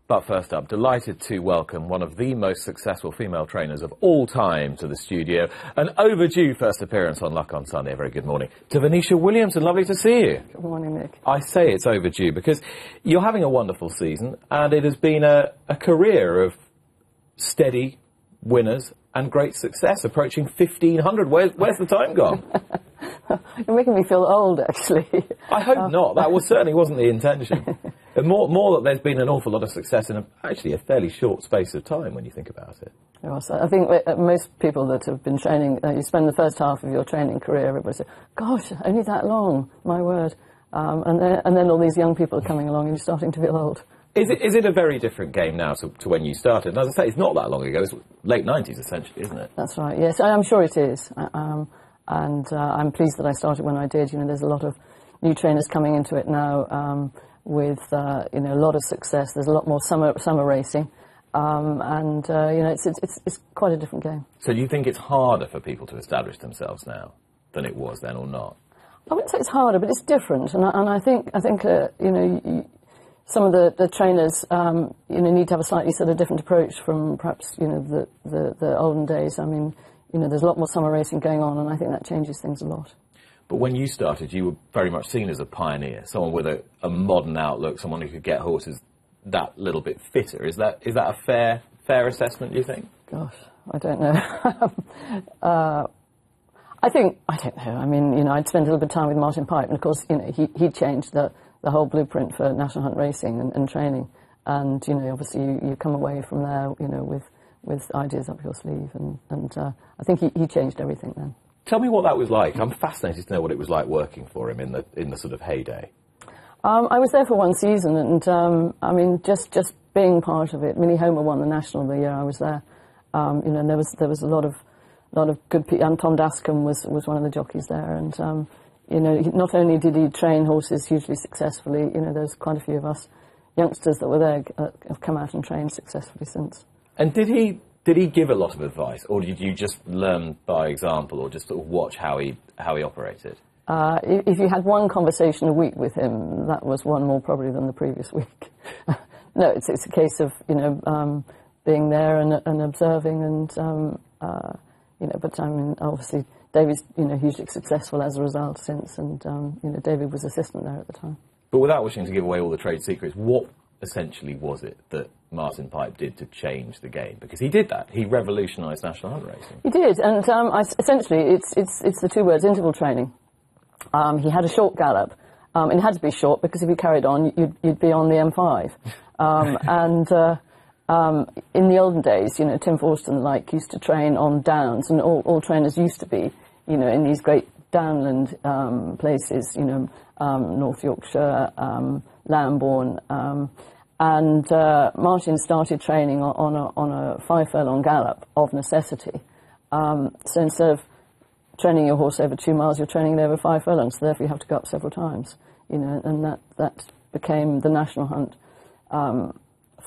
But first up, delighted to welcome one of the most successful female trainers of all time to the studio. An overdue first appearance on Luck on Sunday. A very good morning to Venetia Williams, and lovely to see you. Good morning, Nick. I say it's overdue because you're having a wonderful season, and it has been a career of steady winners and great success, approaching 1,500. Where's the time gone? You're making me feel old, actually. I hope not. That certainly wasn't the intention. More that there's been an awful lot of success in actually a fairly short space of time when you think about it. Yes, I think most people that have been training, you spend the first half of your training career, everybody says, gosh, only that long, my word. And then all these young people are coming along and you're starting to feel old. Is it a very different game now to when you started? And as I say, it's not that long ago. It's late 90s, essentially, isn't it? That's right, yes. I'm sure it is. And I'm pleased that I started when I did. You know, there's a lot of new trainers coming into it now with, you know, a lot of success. There's a lot more summer racing. You know, it's quite a different game. So do you think it's harder for people to establish themselves now than it was then, or not? I wouldn't say it's harder, but it's different. And I think you know, some of the trainers, you know, need to have a slightly sort of different approach from perhaps, you know, the olden days. I mean, you know, there's a lot more summer racing going on, and I think that changes things a lot. But when you started, you were very much seen as a pioneer, someone with a modern outlook, someone who could get horses that little bit fitter. Is that a fair assessment, do you think? Gosh, I don't know. I don't know. I mean, you know, I'd spent a little bit of time with Martin Pipe, and of course, you know, he changed the whole blueprint for national hunt racing and training. And, you know, obviously you come away from there, you know, with ideas up your sleeve. And I think he changed everything then. Tell me what that was like. I'm fascinated to know what it was like working for him in the sort of heyday. I was there for one season, and I mean, just being part of it. Minnie Homer won the national the year I was there. You know, and there was a lot of good people. And Tom Dascombe was one of the jockeys there, and you know, not only did he train horses hugely successfully, you know, there's quite a few of us youngsters that were there have come out and trained successfully since. And did he give a lot of advice, or did you just learn by example, or just sort of watch how he operated? If you had one conversation a week with him, that was one more probably than the previous week. No, it's a case of, you know, being there and observing, and you know. But I mean, obviously, David's, you know, hugely successful as a result since, and you know, David was assistant there at the time. But without wishing to give away all the trade secrets, what essentially was it that Martin Pipe did to change the game? Because he did that. He revolutionised national hunt racing. He did, and essentially it's the two words, interval training. He had a short gallop. It had to be short because if you carried on, you'd be on the M5. In the olden days, you know, Tim Forster and the like used to train on downs, and all trainers used to be, you know, in these great downland places, you know, North Yorkshire, Lambourne, and Martin started training on a 5 furlong gallop of necessity. So instead of training your horse over 2 miles, you're training it over 5 furlongs, so therefore you have to go up several times, you know, and that became the national hunt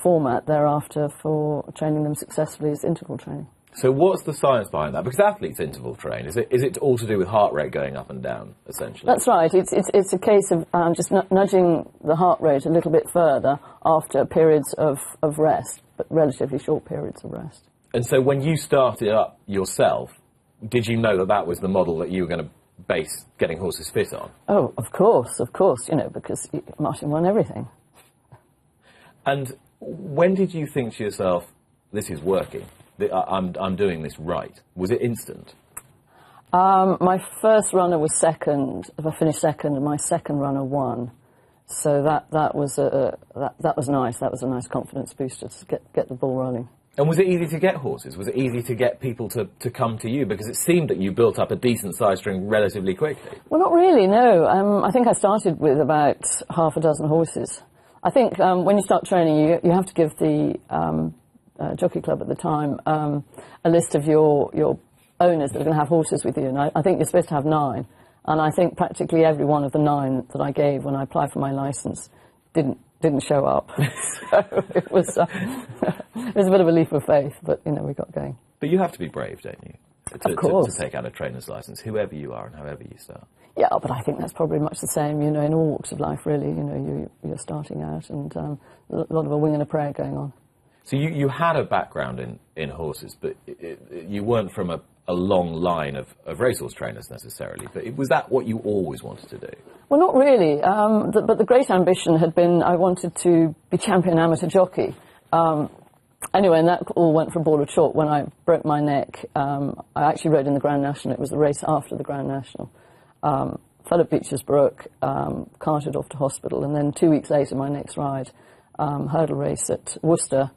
format thereafter for training them successfully as interval training. So what's the science behind that? Because athletes interval train. Is it all to do with heart rate going up and down, essentially? That's right. It's a case of just nudging the heart rate a little bit further after periods of rest, but relatively short periods of rest. And so when you started up yourself, did you know that was the model that you were going to base getting horses fit on? Oh, of course, you know, because Martin won everything. And when did you think to yourself, this is working? I'm doing this right. Was it instant? My first runner was second. I finished second, and my second runner won. So that was nice. That was a nice confidence booster to get the ball rolling. And was it easy to get horses? Was it easy to get people to come to you? Because it seemed that you built up a decent size string relatively quickly. Well, not really, no. I think I started with about half a dozen horses. I think when you start training, you have to give the jockey club at the time a list of your owners that are going to have horses with you, and I think you're supposed to have 9, and I think practically every one of the 9 that I gave when I applied for my licence didn't show up. So it was a bit of a leap of faith, but you know, we got going. But you have to be brave, don't you? Of course. To take out a trainer's licence, whoever you are and however you start. Yeah, but I think that's probably much the same, you know, in all walks of life, really. You know, you're starting out, and a lot of a wing and a prayer going on. So you had a background in horses, but you weren't from a long line of racehorse trainers necessarily. But was that what you always wanted to do? Well, not really. But the great ambition had been I wanted to be champion amateur jockey. Anyway, and that all went for a ball of chalk when I broke my neck. I actually rode in the Grand National. It was the race after the Grand National. Fell at Beecher's Brook, carted off to hospital, and then 2 weeks later, my next ride, hurdle race at Worcester,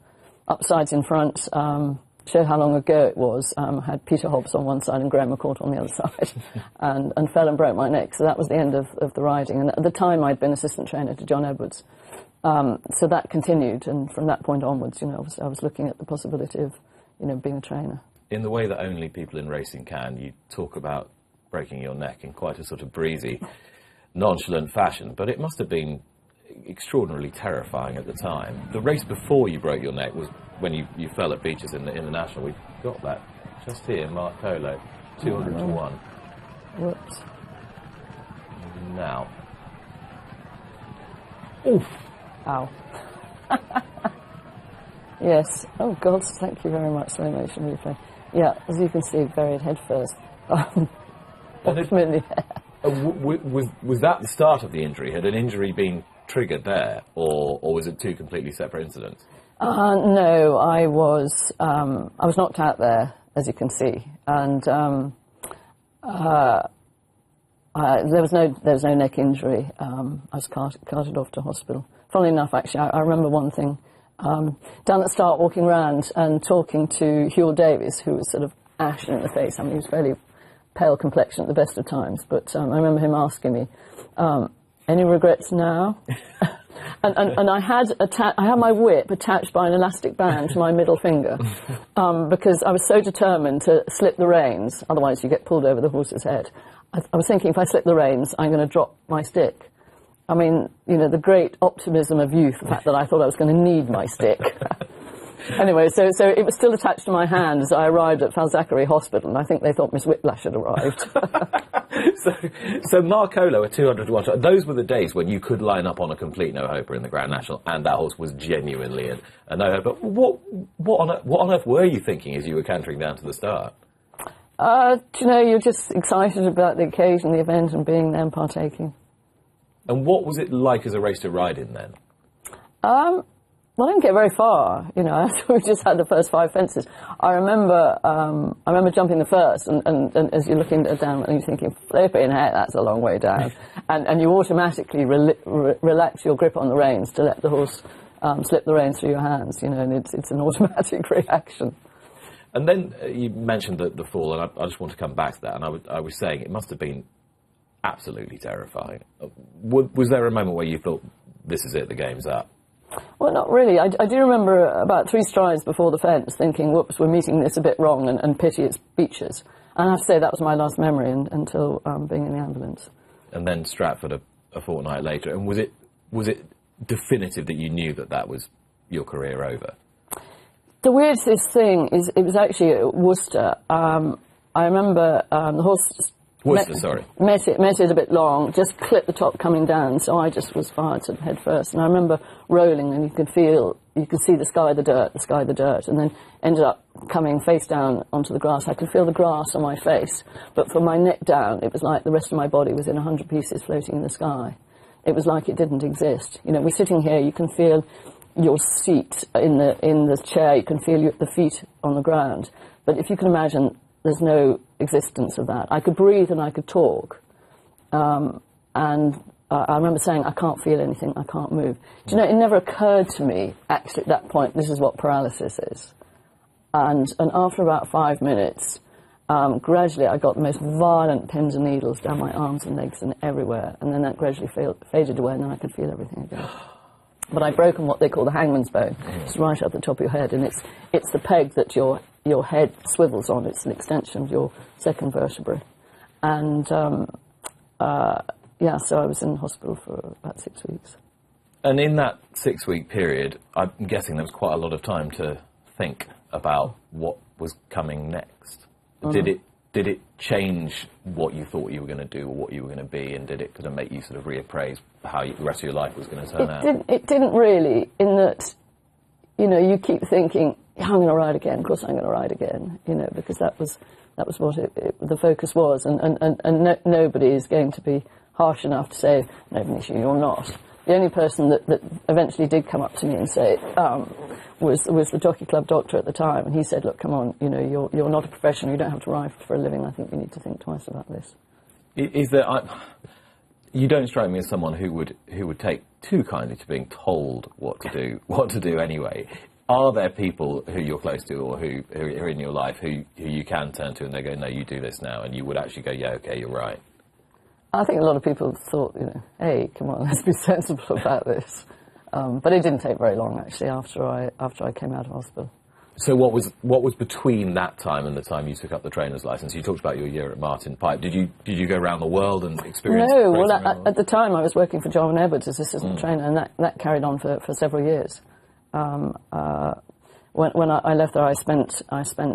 upsides in front, showed how long ago it was, had Peter Hobbs on one side and Graham McCourt on the other side, and fell and broke my neck. So that was the end of the riding. And at the time, I'd been assistant trainer to John Edwards. So that continued, and from that point onwards, you know, obviously I was looking at the possibility of, you know, being a trainer. In the way that only people in racing can, you talk about breaking your neck in quite a sort of breezy, nonchalant fashion, but it must have been extraordinarily terrifying at the time. The race before you broke your neck was when you fell at Beecher's in the National. We've got that just here, Mark Colo, 200 to 1. Whoops. Now. Oof. Ow. Yes. Oh, God, thank you very much, slow motion replay. Yeah, as you can see, buried head first. Was that the start of the injury? Had an injury been triggered there, or was it two completely separate incidents? No, I was knocked out there, as you can see, and there was no neck injury. I was carted off to hospital. Funnily enough, actually, I remember one thing. Down at the start, walking around and talking to Hugh Davies, who was sort of ashen in the face. I mean, he was fairly pale complexion at the best of times, but I remember him asking me, any regrets now? and I had my whip attached by an elastic band to my middle finger, because I was so determined to slip the reins, otherwise you get pulled over the horse's head. I was thinking, if I slip the reins, I'm going to drop my stick. I mean, you know, the great optimism of youth, the fact that I thought I was going to need my stick. Anyway, so it was still attached to my hand as I arrived at Falzachary Hospital, and I think they thought Miss Whiplash had arrived. so Marcolo, a 200 to 1, those were the days when you could line up on a complete no-hoper in the Grand National, and that horse was genuinely a no-hoper. What on earth were you thinking as you were cantering down to the start? You know, you're just excited about the occasion, the event, and being there and partaking. And what was it like as a race to ride in then? Well, I didn't get very far, you know, after we just had the first 5 fences. I remember jumping the first, and as you're looking down and you're thinking, flipping heck, that's a long way down. and you automatically relax your grip on the reins to let the horse slip the reins through your hands, you know, and it's an automatic reaction. And then you mentioned the fall, and I just want to come back to that, and I was saying it must have been absolutely terrifying. Was there a moment where you thought, this is it, the game's up? Well, not really. I do remember about 3 strides before the fence thinking, whoops, we're meeting this a bit wrong, and pity it's Beecher's. And I have to say that was my last memory until being in the ambulance. And then Stratford a fortnight later. And was it definitive that you knew that was your career over? The weirdest thing is it was actually at Worcester. I remember the horse... Worcester, sorry. Met it a bit long, just clipped the top coming down, so I just was fired sort of head first. And I remember rolling, and you could see the sky, the dirt, and then ended up coming face down onto the grass. I could feel the grass on my face, but from my neck down, it was like the rest of my body was in 100 pieces floating in the sky. It was like it didn't exist. You know, we're sitting here, you can feel your seat in the chair, you can feel the feet on the ground. But if you can imagine, there's no existence of that. I could breathe and I could talk. And I remember saying, I can't feel anything, I can't move. Do you know, it never occurred to me, actually, at that point, this is what paralysis is. And after about 5 minutes, gradually I got the most violent pins and needles down my arms and legs and everywhere. And then that gradually faded away, and then I could feel everything again. But I'd broken what they call the hangman's bone. It's right up the top of your head, and it's the peg that your head swivels on. It's an extension of your second vertebrae. And, so I was in hospital for about 6 weeks. And in that 6-week period, I'm guessing there was quite a lot of time to think about what was coming next. Did did it change what you thought you were going to do or what you were going to be, and did it kind of make you sort of reappraise how the rest of your life was going to turn out? It didn't really, in that, you know, you keep thinking, yeah, I'm going to ride again, of course I'm going to ride again, you know, because that was what the focus was, and nobody is going to be harsh enough to say, no, Venetia, you're not. The only person that eventually did come up to me and say was the Jockey Club doctor at the time, and he said, look, come on, you know, you're not a professional, you don't have to ride for a living, I think you need to think twice about this. Is there, you don't strike me as someone who would take too kindly to being told what to do anyway. Are there people who you're close to or who are in your life who you can turn to and they go, no, you do this now, and you would actually go, yeah, okay, you're right? I think a lot of people thought, you know, hey, come on, let's be sensible about this. But it didn't take very long, actually, after I came out of hospital. So what was between that time and the time you took up the trainer's license? You talked about your year at Martin Pipe. Did you go around the world and experience? No, well, at the time I was working for John Edwards as assistant trainer, and that carried on for several years. When I left there, I spent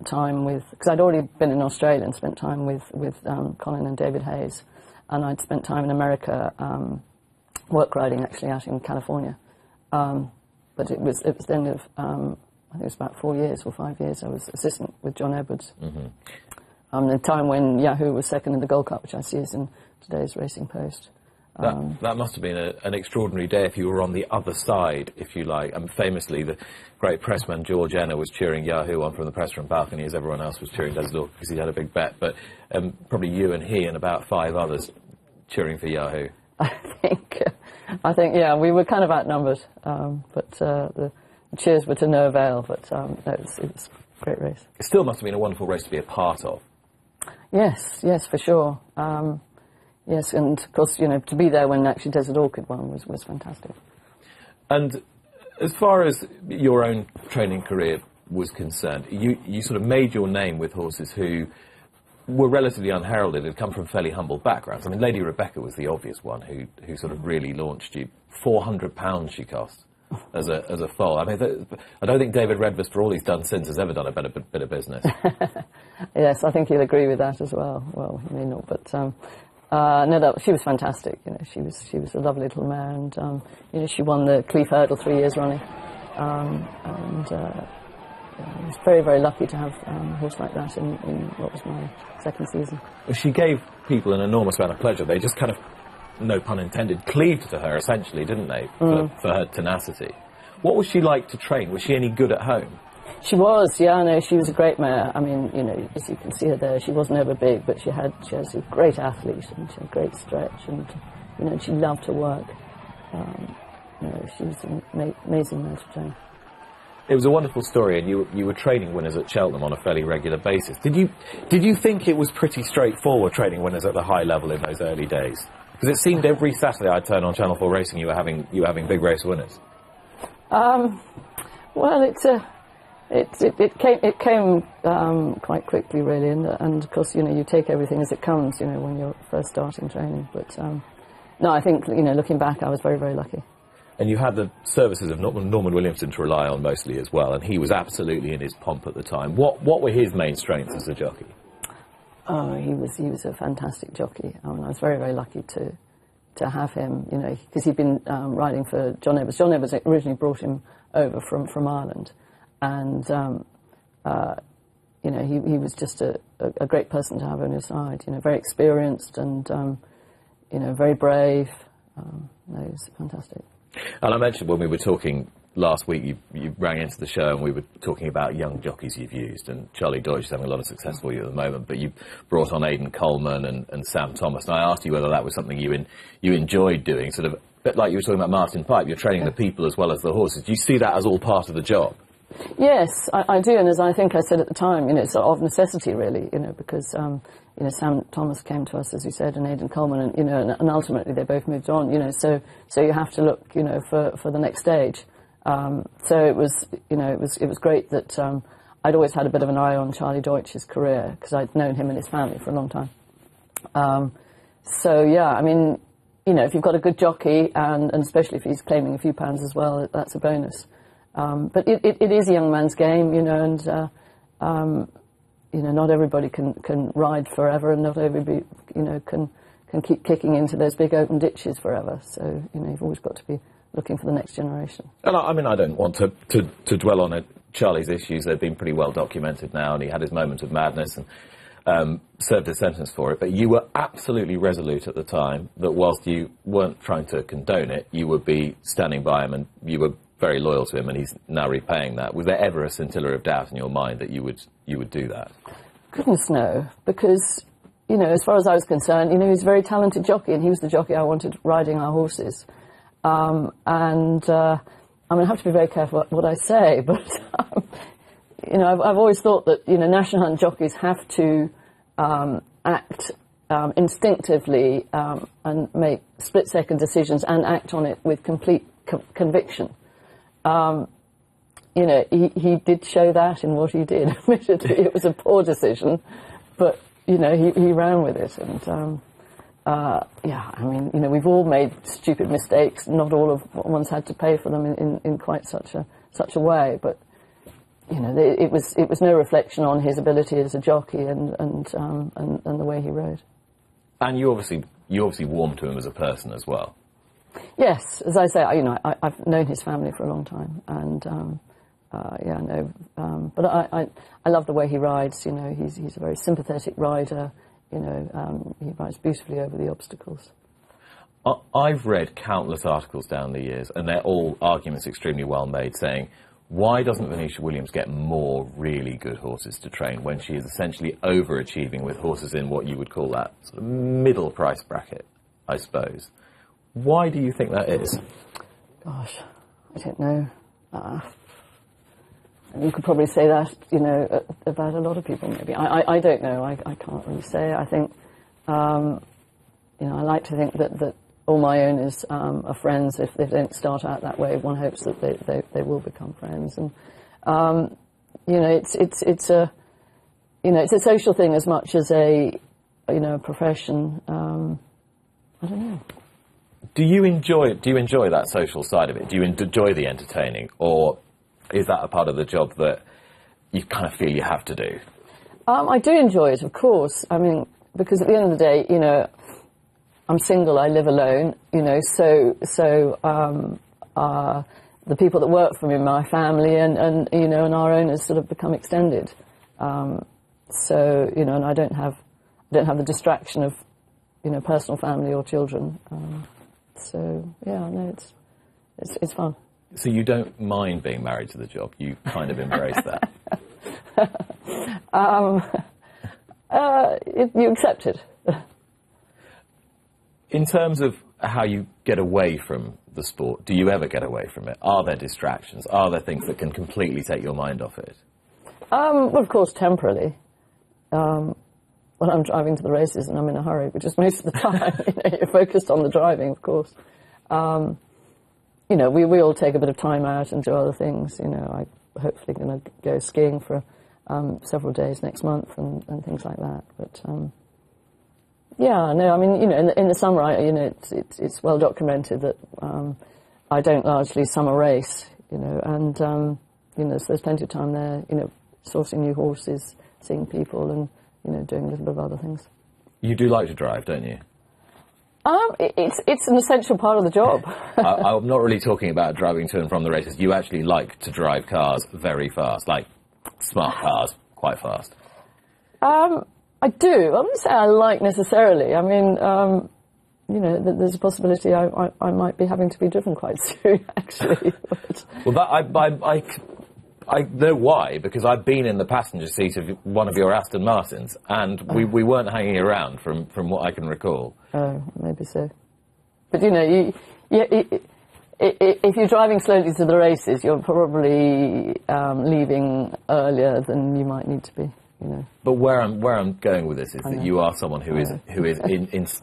time with, because I'd already been in Australia and spent time with Colin and David Hayes, and I'd spent time in America work riding, actually, out in California. But it was the end of, I think it was about 4 years or 5 years, I was assistant with John Edwards. The time when Yahoo was second in the Gold Cup, which I see is in today's Racing Post. That must have been an extraordinary day if you were on the other side, if you like. Famously, the great pressman George Enner was cheering Yahoo on from the press room balcony as everyone else was cheering Desdor because he had a big bet. But probably you and he and about 5 others cheering for Yahoo. I think, yeah, we were kind of outnumbered, but the cheers were to no avail. But no, it was a great race. It still must have been a wonderful race to be a part of. Yes, for sure. Yes, and of course, you know, to be there when actually Desert Orchid won was fantastic. And as far as your own training career was concerned, you sort of made your name with horses who were relatively unheralded, had come from fairly humble backgrounds. I mean, Lady Rebecca was the obvious one who sort of really launched you. £400 she cost as a foal. I mean, I don't think David Redvers, for all he's done since, has ever done a better bit of business. Yes, I think he'll agree with that as well. Well, he may not, but no, she was fantastic. You know, she was a lovely little mare, and you know, she won the Cleef Hurdle 3 years running, I was very, very lucky to have a horse like that in what was my second season. Well, she gave people an enormous amount of pleasure. They just kind of, no pun intended, cleaved to her, essentially, didn't they, for her tenacity. What was she like to train? Was she any good at home? She was, yeah, no, she was a great mare. I mean, you know, as you can see her there, she wasn't over big, but she was a great athlete, and she had great stretch, and, you know, she loved to work. You know, she was an amazing mare to train. It was a wonderful story, and you were training winners at Cheltenham on a fairly regular basis. Did you think it was pretty straightforward training winners at the high level in those early days? Because it seemed every Saturday I'd turn on Channel 4 Racing, you were having big race winners. Well, it came quite quickly, really, and of course, you know, you take everything as it comes, you know, when you're first starting training. But no, I think, you know, looking back, I was very, very lucky. And you had the services of Norman Williamson to rely on mostly as well, and he was absolutely in his pomp at the time. What were his main strengths as a jockey? Oh, he was a fantastic jockey. I mean, I was very, very lucky to have him, you know, because he'd been riding for John Edwards. John Edwards originally brought him over from Ireland, and you know, he was just a great person to have on his side. You know, very experienced and you know, very brave. No, he was fantastic. And I mentioned when we were talking last week, you rang into the show and we were talking about young jockeys you've used, and Charlie Deutsch is having a lot of success for you at the moment, but you brought on Aidan Coleman and Sam Thomas, and I asked you whether that was something you enjoyed doing, sort of a bit like you were talking about Martin Pipe, you're training the people as well as the horses. Do you see that as all part of the job? Yes, I do, and as I think I said at the time, you know, it's of necessity, really, you know, because you know, Sam Thomas came to us, as you said, and Aidan Coleman, and you know, and ultimately they both moved on, you know, so you have to look, you know, for the next stage. So it was, you know, it was great that I'd always had a bit of an eye on Charlie Deutsch's career because I'd known him and his family for a long time. So yeah, I mean, you know, if you've got a good jockey, and especially if he's claiming a few pounds as well, that's a bonus. But it is a young man's game, you know, and not everybody can ride forever, and not everybody, can keep kicking into those big open ditches forever. So, you've always got to be looking for the next generation. And I don't want to dwell on it. Charlie's issues, they've been pretty well documented now, and he had his moment of madness and served a sentence for it. But you were absolutely resolute at the time that whilst you weren't trying to condone it, you would be standing by him, and you were very loyal to him, and he's now repaying that. Was there ever a scintilla of doubt in your mind that you would do that? Goodness no, because, as far as I was concerned, he was a very talented jockey, and he was the jockey I wanted riding our horses. I have to be very careful what I say, but, I've always thought that, national hunt jockeys have to act instinctively and make split-second decisions and act on it with complete conviction. He did show that in what he did. Admittedly, it was a poor decision, but, he ran with it. And, we've all made stupid mistakes. Not all of one's had to pay for them in quite such a way, but, it was no reflection on his ability as a jockey and the way he rode. And you obviously warmed to him as a person as well. Yes, as I say, I've known his family for a long time, and but I love the way he rides. He's a very sympathetic rider. He rides beautifully over the obstacles. I've read countless articles down the years, and they're all arguments extremely well made, saying, why doesn't Venetia Williams get more really good horses to train when she is essentially overachieving with horses in what you would call that sort of middle price bracket, I suppose? Why do you think that is? Gosh, I don't know. You could probably say that, about a lot of people, maybe. I don't know. I can't really say. I think, I like to think that all my owners are friends. If they don't start out that way, one hopes that they will become friends. And, it's a social thing as much as a profession. I don't know. Do you enjoy that social side of it? Do you enjoy the entertaining, or is that a part of the job that you kind of feel you have to do? I do enjoy it, of course. Because at the end of the day, I'm single, I live alone, so the people that work for me, my family and our owners sort of become extended. And I don't have the distraction of, personal family or children. It's fun. So you don't mind being married to the job? You kind of embrace that? You accept it. In terms of how you get away from the sport, do you ever get away from it? Are there distractions? Are there things that can completely take your mind off it? Well, of course, temporarily. When I'm driving to the races and I'm in a hurry, which is most of the time, you're focused on the driving, of course. We all take a bit of time out and do other things. I'm hopefully going to go skiing for several days next month and things like that. But in the summer, it's well documented that I don't largely summer race. So there's plenty of time there. Sourcing new horses, seeing people, and doing a little bit of other things. You do like to drive, don't you? It's an essential part of the job. I'm not really talking about driving to and from the races. You actually like to drive cars very fast, like smart cars, quite fast. I do. I wouldn't say I like necessarily. There's a possibility I might be having to be driven quite soon, actually. Well, I know why, because I've been in the passenger seat of one of your Aston Martins, and we weren't hanging around from what I can recall. Oh, maybe so. But, if you're driving slowly to the races, you're probably leaving earlier than you might need to be, But where I'm going with this is that you are someone who is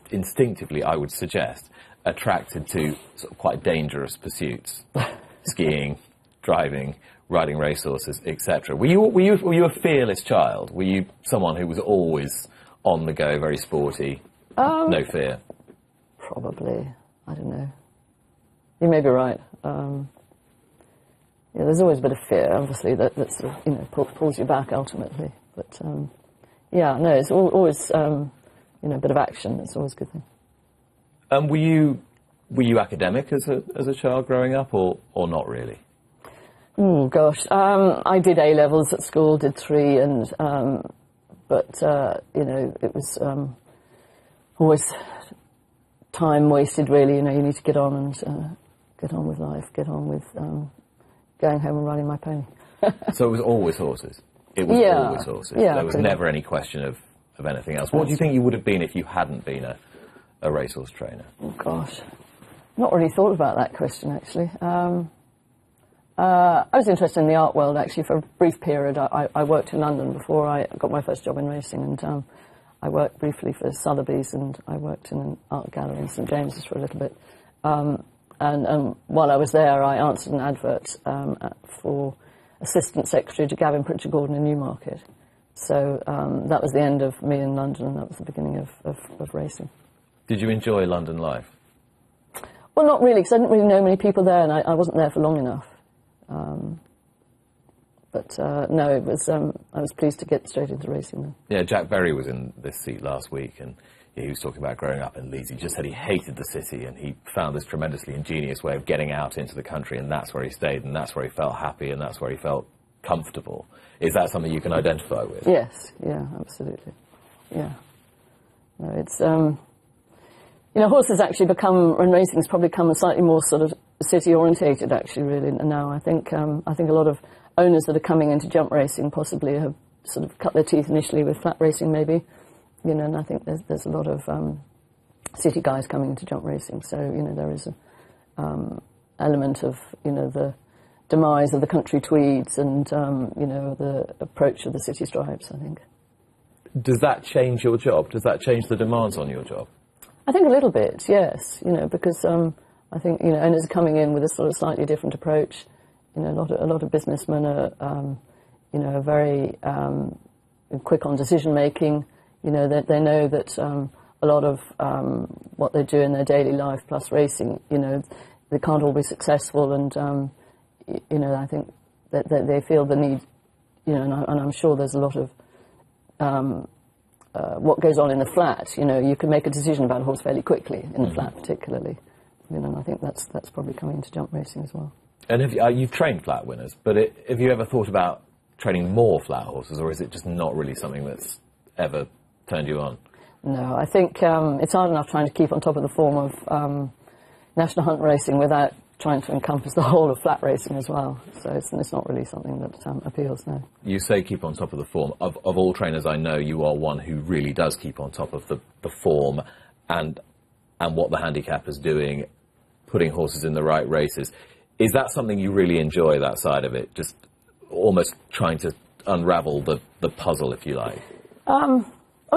instinctively, I would suggest, attracted to sort of quite dangerous pursuits. Skiing, driving, riding racehorses, etc. Were you a fearless child? Were you someone who was always on the go, very sporty, no fear? Probably. I don't know. You may be right. There's always a bit of fear, obviously, that sort of, pulls you back ultimately. But Yeah, no, it's always, you know, a bit of action. It's always a good thing. And were you academic as a child growing up, or not really? Oh gosh, I did A levels at school, did 3, and but you know, it was always time wasted. Really, you know, you need to get on and get on with life, get on with going home and riding my pony. So it was always horses. It was always horses. Yeah, there was never any question of anything else. What do you think you would have been if you hadn't been a racehorse trainer? Oh gosh, not really thought about that question actually. I was interested in the art world actually for a brief period. I worked in London before I got my first job in racing, and I worked briefly for Sotheby's, and I worked in an art gallery in St James's for a little bit. And while I was there, I answered an advert for Assistant Secretary to Gavin Pritchard Gordon in Newmarket. So that was the end of me in London, and that was the beginning of racing. Did you enjoy London life? Well, not really, because I didn't really know many people there, and I wasn't there for long enough. But no, it was. I was pleased to get straight into racing then. Yeah, Jack Berry was in this seat last week, and he was talking about growing up in Leeds. He just said he hated the city, and he found this tremendously ingenious way of getting out into the country, and that's where he stayed, and that's where he felt happy, and that's where he felt comfortable. Is that something you can identify with? Yes, yeah, absolutely. Yeah. No, it's you know, horses actually become, and racing's probably become a slightly more sort of city-orientated actually really now. I think a lot of owners that are coming into jump racing possibly have sort of cut their teeth initially with flat racing maybe, you know, and I think there's a lot of city guys coming into jump racing, so, you know, there is a element of, you know, the demise of the country tweeds and, you know, the approach of the city stripes, I think. Does that change your job? Does that change the demands on your job? I think a little bit, yes, you know, because I think, you know, owners are coming in with a sort of slightly different approach. You know, a lot of businessmen are, you know, very quick on decision making. You know, they know that a lot of what they do in their daily life plus racing, you know, they can't all be successful, and you know, I think that they feel the need, you know, and I'm sure there's a lot of what goes on in the flat. You know, you can make a decision about a horse fairly quickly in the flat, particularly. You know, and I think that's probably coming into jump racing as well. And you've trained flat winners, but have you ever thought about training more flat horses, or is it just not really something that's ever turned you on? No, I think it's hard enough trying to keep on top of the form of national hunt racing without trying to encompass the whole of flat racing as well. So it's not really something that appeals now. You say keep on top of the form. Of all trainers I know, you are one who really does keep on top of the form and what the handicapper's doing, putting horses in the right races. Is that something you really enjoy, that side of it? Just almost trying to unravel the puzzle, if you like? I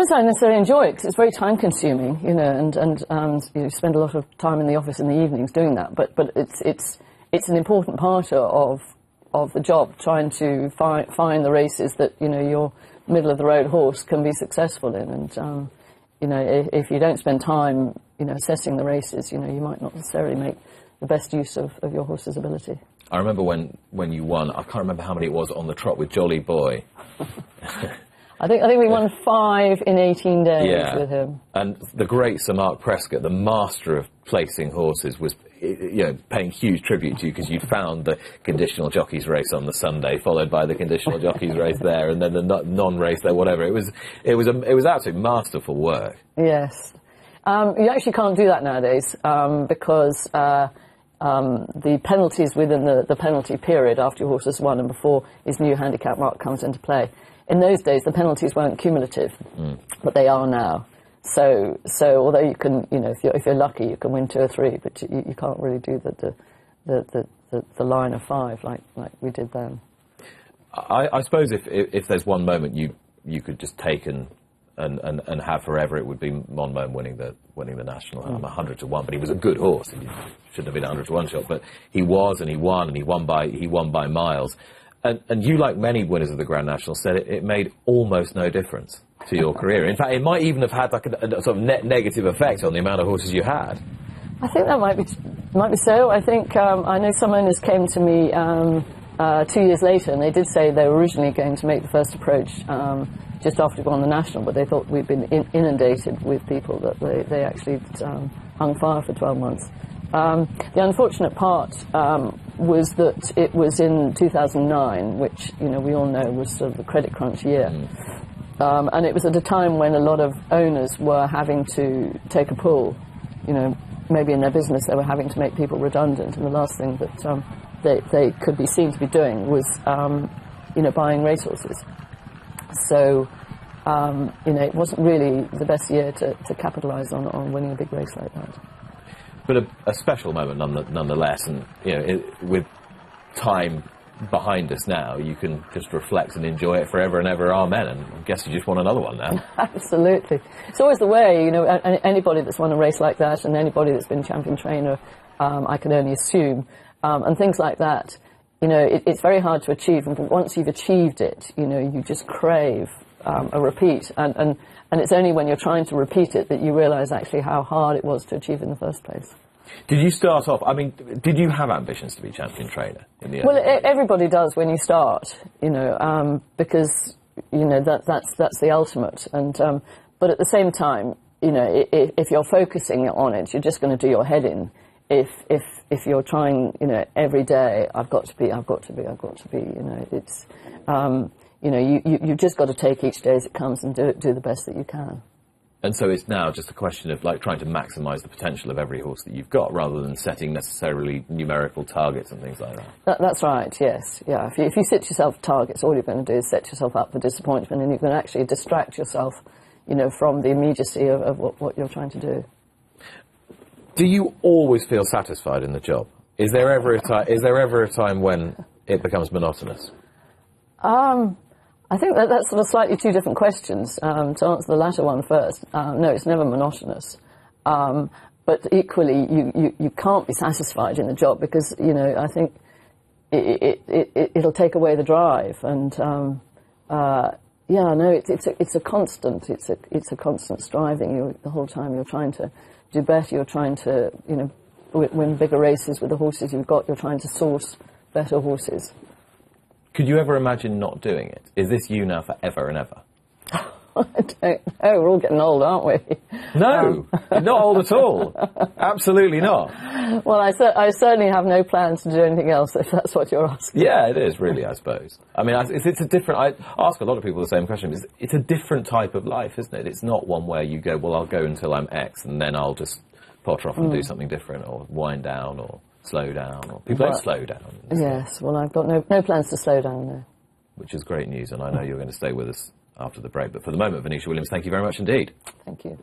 wouldn't necessarily enjoy it, because it's very time-consuming, you know, and you spend a lot of time in the office in the evenings doing that. But it's an important part of the job, trying to find the races that, you know, your middle-of-the-road horse can be successful in. And, you know, if you don't spend time, you know, assessing the races, you know, you might not necessarily make the best use of your horse's ability. I remember when you won, I can't remember how many it was on the trot with Jolly Boy. I think we won 5 in 18 days with him. And the great Sir Mark Prescott, the master of placing horses, was, you know, paying huge tribute to you, because you'd found the conditional jockeys race on the Sunday, followed by the conditional jockeys race there, and then the non-race there, whatever. It was absolutely masterful work. Yes. You actually can't do that nowadays, because the penalties within the penalty period after your horse has won and before his new handicap mark comes into play. In those days, the penalties weren't cumulative, but they are now. So although you can, you know, if you're lucky, you can win 2 or 3, but you can't really do the line of 5 like we did then. I suppose if there's one moment you could just take and have forever, it would be Monmouth winning the national. I'm 100 to 1, but he was a good horse. He shouldn't have been 100 to 1 shot, but he was, and he won by miles. And you, like many winners of the Grand National, said it made almost no difference to your career. In fact, it might even have had like a sort of net negative effect on the amount of horses you had. I think that might be so. I think I know some owners came to me 2 years later, and they did say they were originally going to make the first approach just after we won the national, but they thought we'd been inundated with people that they actually hung fire for 12 months. The unfortunate part was that it was in 2009, which we all know was sort of a credit crunch year. And it was at a time when a lot of owners were having to take a pull. Maybe in their business they were having to make people redundant, and the last thing that they could be seen to be doing was, buying racehorses. So, it wasn't really the best year to capitalise on winning a big race like that. But a special moment nonetheless, and with time behind us now, you can just reflect and enjoy it forever and ever, amen, and I guess you just want another one now. Absolutely. It's always the way, anybody that's won a race like that, and anybody that's been champion trainer, I can only assume, and things like that, it's very hard to achieve, and once you've achieved it, you just crave a repeat, and it's only when you're trying to repeat it that you realise actually how hard it was to achieve in the first place. Did you start off, did you have ambitions to be champion trainer in the end? Well, everybody does when you start, because, that's the ultimate. And, but at the same time, if you're focusing on it, you're just going to do your head in. If you're trying, every day, I've got to be, it's, you've just got to take each day as it comes and do the best that you can. And so it's now just a question of trying to maximise the potential of every horse that you've got, rather than setting necessarily numerical targets and things like that. That's right. Yes. Yeah. If you set yourself targets, all you're going to do is set yourself up for disappointment, and you can actually distract yourself, from the immediacy of what you're trying to do. Do you always feel satisfied in the job? Is there ever a time when it becomes monotonous? I think that's sort of slightly two different questions. To answer the latter one first, no, it's never monotonous. But equally, you can't be satisfied in the job because, I think it'll take away the drive. And, it's a constant. It's a constant striving. The whole time you're trying to do better. You're trying to, win bigger races with the horses you've got. You're trying to source better horses. Could you ever imagine not doing it? Is this you now forever and ever? I don't know. We're all getting old, aren't we? No, not old at all. Absolutely not. Well, I certainly have no plans to do anything else, if that's what you're asking. Yeah, it is, really, I suppose. It's a different... I ask a lot of people the same question. It's a different type of life, isn't it? It's not one where you go, well, I'll go until I'm X, and then I'll just potter off and do something different, or wind down, or slow down, or people don't slow down. Yes, well, I've got no plans to slow down there. Which is great news, and I know you're going to stay with us after the break. But for the moment, Venetia Williams, thank you very much indeed. Thank you.